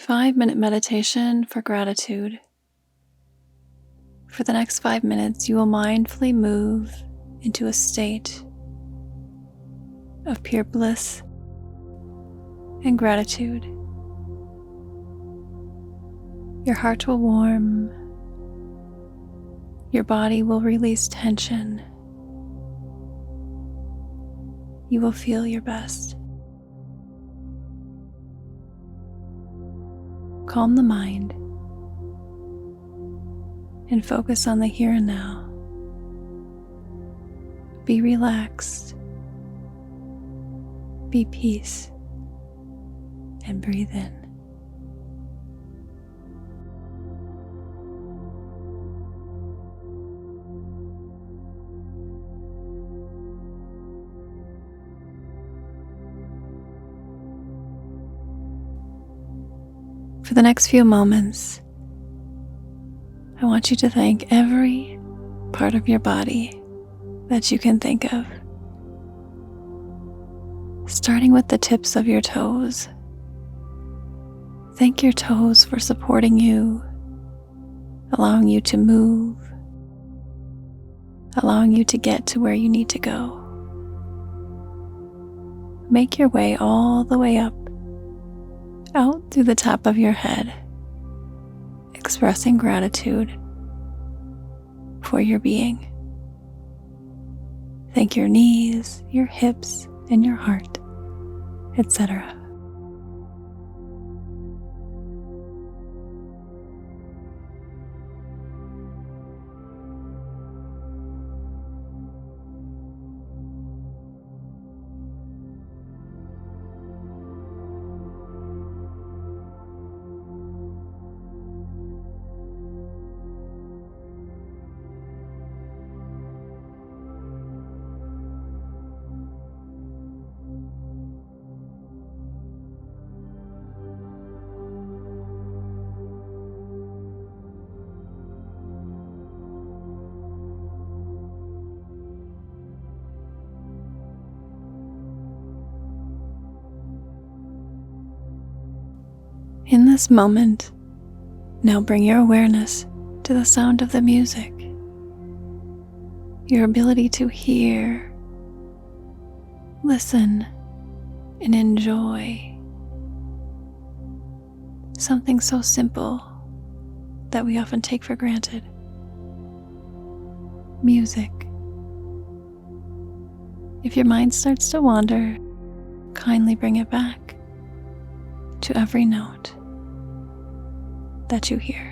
5-minute meditation for gratitude. For the next 5 minutes, you will mindfully move into a state of pure bliss and gratitude. Your heart will warm. Your body will release tension. You will feel your best. Calm the mind and focus on the here and now. Be relaxed, be peace, and breathe in. For the next few moments, I want you to thank every part of your body that you can think of, starting with the tips of your toes. Thank your toes for supporting you, allowing you to move, allowing you to get to where you need to go. Make your way all the way up, out through the top of your head, expressing gratitude for your being. Thank your knees, your hips, and your heart, etc. In this moment, now bring your awareness to the sound of the music. Your ability to hear, listen, and enjoy something so simple that we often take for granted. Music. If your mind starts to wander, kindly bring it back to every note that you hear.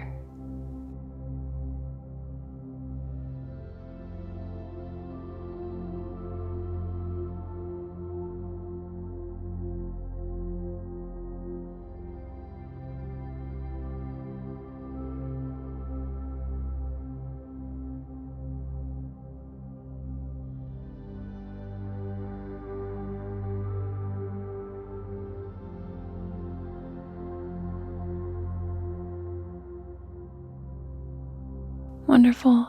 Wonderful.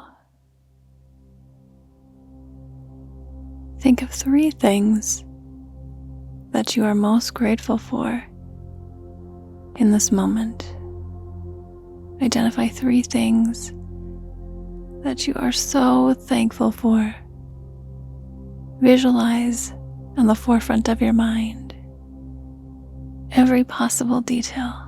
Think of 3 things that you are most grateful for in this moment. Identify 3 things that you are so thankful for. Visualize on the forefront of your mind every possible detail.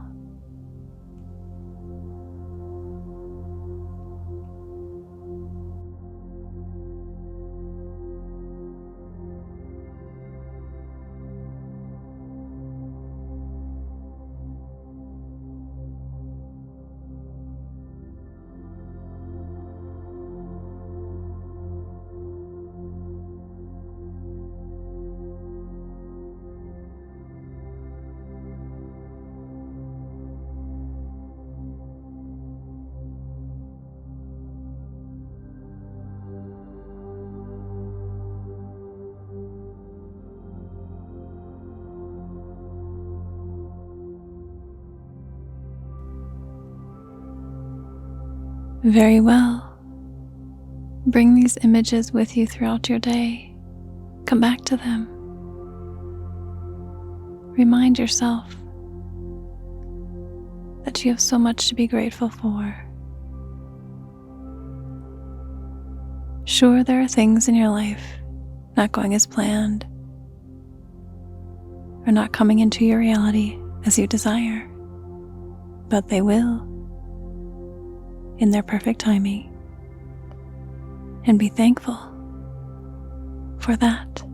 Very well. Bring these images with you throughout your day. Come back to them. Remind yourself that you have so much to be grateful for. Sure, there are things in your life not going as planned, or not coming into your reality as you desire, but they will, in their perfect timing, and be thankful for that.